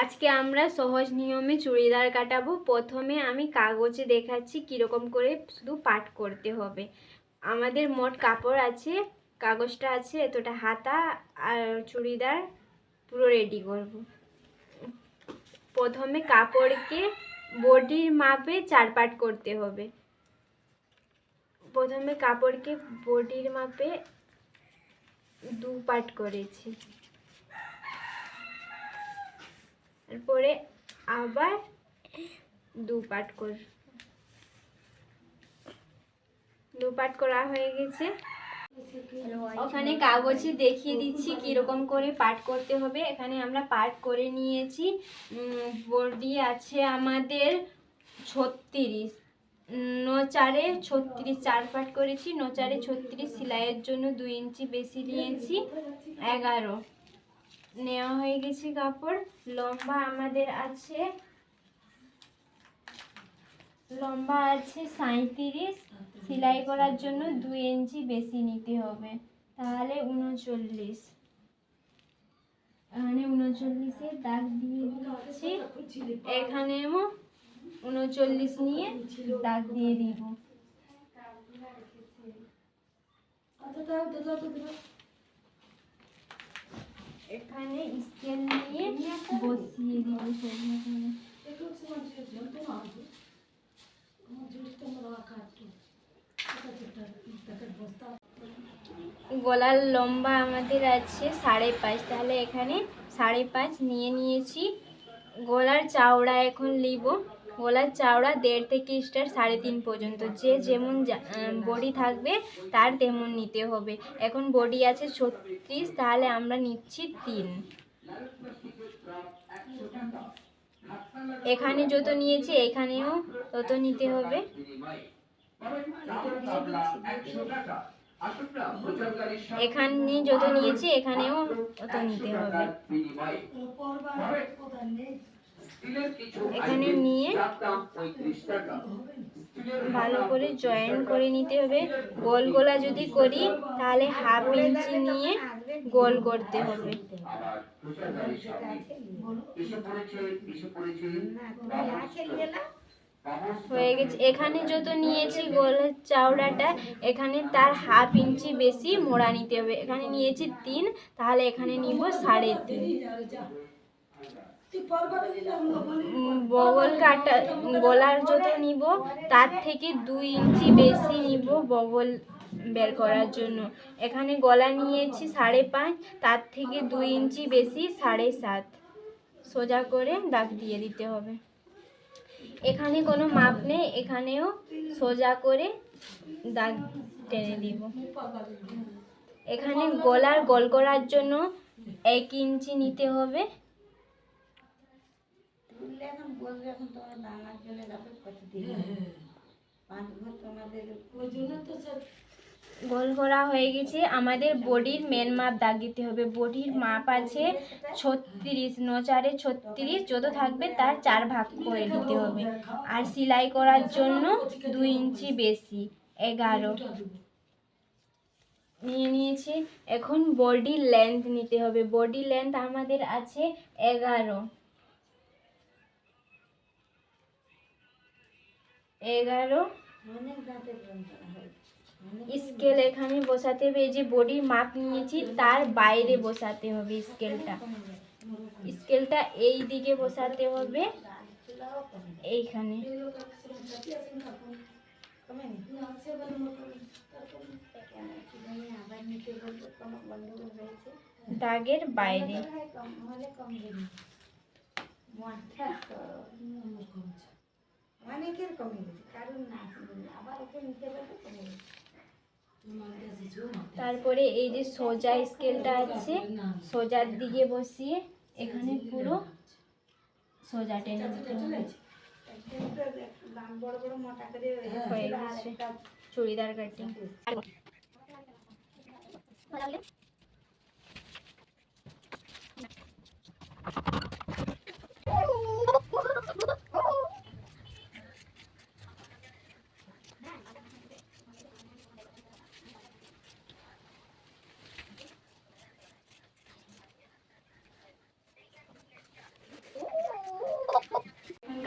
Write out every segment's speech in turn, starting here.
আজকে আমরা সহজ নিয়মে চুড়িদার কাটাবো। প্রথমে আমি কাগজে দেখাচ্ছি কীরকম করে শুধু পাট করতে হবে। আমাদের মোট কাপড় আছে, কাগজটা আছে এতটা, হাতা আর চুড়িদার পুরো রেডি করব। প্রথমে কাপড়কে বডির মাপে 4 পাট করতে হবে। প্রথমে কাপড়কে বডির মাপে 2 পাট করেছি, তারপরে আবার 2 পাট করা হয়ে গেছে। ওখানে কাগজে দেখিয়ে দিচ্ছি কিরকম করে পাট করতে হবে। এখানে আমরা পাট করে নিয়েছি। বডি আছে আমাদের 36, 9-4-এ 36 4 পাট করেছি। 9-4-এ 36, সেলাইয়ের জন্য 2 ইঞ্চি বেশি নিয়েছি, 11 নেওয়া হয়ে গেছে কাপড়। লম্বা আমাদের আছে 37, সেলাই করার জন্য 2 ইঞ্চি বেশি নিতে হবে, তাহলে 39। এখানে 39-এ দাগ দিয়ে দিচ্ছি। এখানেও 39 নিয়ে দাগ দিয়ে দিব। এখানে স্কেল নিয়ে বসিয়ে দিব। গলার লম্বা আমাদের আছে 5.5, তাহলে এখানে 5.5 নিয়ে নিয়েছি। গলার চওড়া এখন নিব। গলার চওড়া 1.5 থেকে স্টার্ট 3.5 পর্যন্ত, যে যেমন বডি থাকবে তার তেমন নিতে হবে। এখন বডি আছে 36, তাহলে আমরা নিচ্ছি 3। এখানে যত নিয়েছি এখানেও তত নিতে হবে। এখানে যত নিয়েছি এখানেও তত নিতে হবে। এখানে নিয়ে ভালো করে জয়েন করে নিতে হবে। গোল গলা যদি করি তাহলে 1/2 ইঞ্চি নিয়ে গোল করতে হবে। হয়ে গেছে। এখানে যত নিয়েছি গলার চওড়াটা, এখানে তার 1/2 ইঞ্চি বেশি মোড়া নিতে হবে। এখানে নিয়েছি 3, তাহলে এখানে নিব 3.5। বগল কাটা গলার যত নিব তার থেকে 2 ইঞ্চি বেশি নিব বগল বের করার জন্য। এখানে গলা নিয়েছি 5.5, তার থেকে 2 ইঞ্চি বেশি 7.5। সোজা করে দাগ দিয়ে দিতে হবে। এখানে কোনো মাপ নেই, এখানেও সোজা করে দাগ টেনে দিব। এখানে গলার গোল করার জন্য 1 ইঞ্চি নিতে হবে। গোল করা হয়ে গেছে। আমাদের বডির মেন মাপ দাগ দিতে হবে। বডির মাপ আছে 36, 9-4-এ 36, যত থাকবে তার 4 ভাগ করে দিতে হবে। আর সেলাই করার জন্য 2 ইঞ্চি বেশি, 11 নিয়ে নিয়েছি। এখন বডি লেন্থ নিতে হবে। বডি লেন্থ আমাদের আছে 11। স্কেল এখানে বসাতে হবে। এই যে বডির মাপ নিয়েছি তার বাইরে বসাতে হবে স্কেলটা এই দিকে বসাতে হবে, এইখানে। দাগের বাইরে। তারপরে এই যে সোজা স্কেলটা আছে, সোজার দিকে বসিয়ে এখানে পুরো সোজা টেনে দিতে হবে। হয়ে গেছে চুড়িদার কাটিং।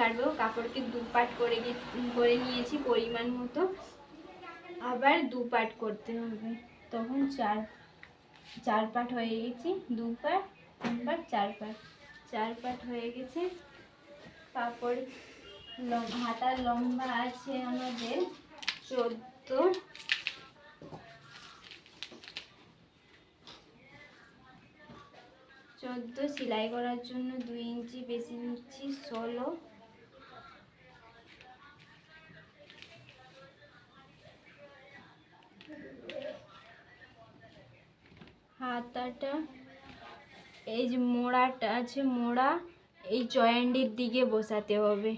কাটবো, কাপড়কে দু পাট করে নিয়েছি পরিমাণ মতো, আবার দু পাট করতে হবে, তখন চার পাট হয়ে গেছে, দু পাট, তিন পাট, চার পাট হয়ে গেছে। কাপড় হাতার লম্বা আছে আমাদের 14, সেলাই করার জন্য 2 ইঞ্চি বেশি নিচ্ছি 16, হাতাটা এই যে মোড়াটা আছে, মোড়া এই জয়েন্টের দিকে বসাতে হবে,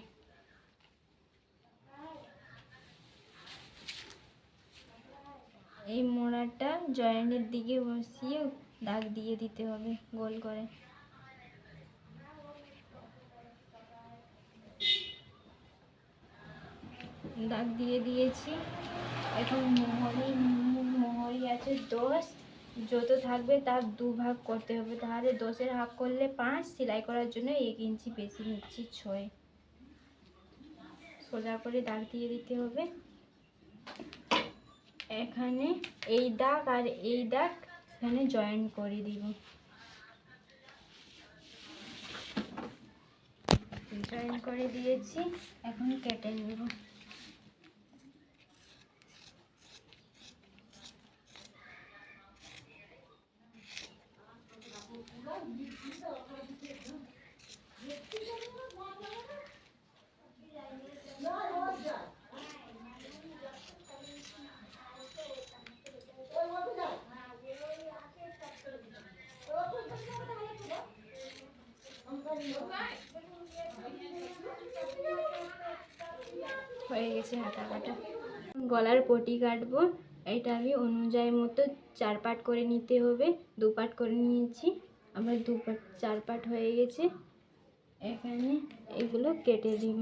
এই মোড়াটা জয়েন্টের দিকে বসিয়ে দাগ দিয়ে দিতে হবে গোল করে। দাগ দিয়ে দিয়েছি। এখন মোহরি আছে 10, যত থাকবে তার 2 ভাগ করতে হবে, তাহলে 10-এর হাফ করলে 5, সেলাই করার জন্য 1 ইঞ্চি বেশি নিচ্ছি 6, সোজা করে দাগ দিয়ে দিতে হবে। এখানে এই দাগ আর এই দাগ এখানে জয়েন করে দিব, জয়েন করে দিয়েছি, এখন কেটে নেব। হয়ে গেছে হাতা কাটা। গলার পটি কাটবো, এটা আমি অনুযায়ী মতো 4 পাট করে নিতে হবে, 2 পাট করে নিয়েছি, আমার 2 পাট 4 পাট হয়ে গেছে। এখানে এগুলো কেটে দিব,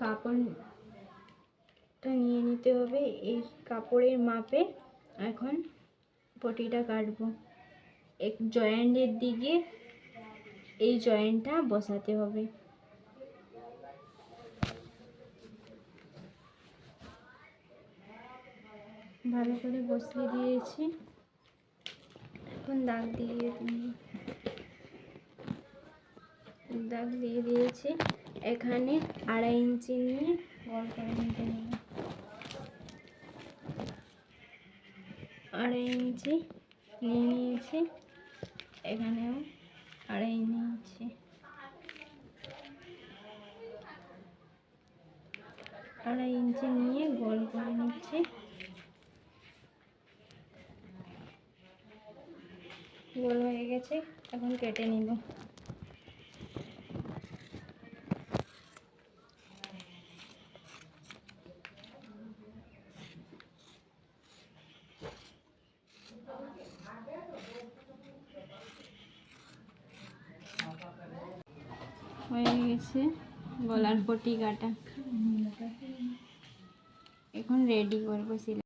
কাপড়টা নিয়ে নিতে হবে এই কাপড়ের মাপে। এখন পটিটা কাটবো, এক জয়েন্টের দিকে এই জয়েন্টটা বসাতে হবে, ভালো করে বসিয়ে দিয়েছি। এখন দাগ দিয়ে দিয়েছি। এখানে 2.5 ইঞ্চি নিয়ে গোল করে নিতে হবে, 2.5 ইঞ্চি নিয়ে নিয়েছি, এখানেও 2.5 ইঞ্চি, 2.5 ইঞ্চি নিয়ে গোল করে নিচ্ছি। গোল হয়ে গেছে, এখন কেটে নিব। হয়ে গেছে গলার পটি কাটা, এখন রেডি করবো সেলাই।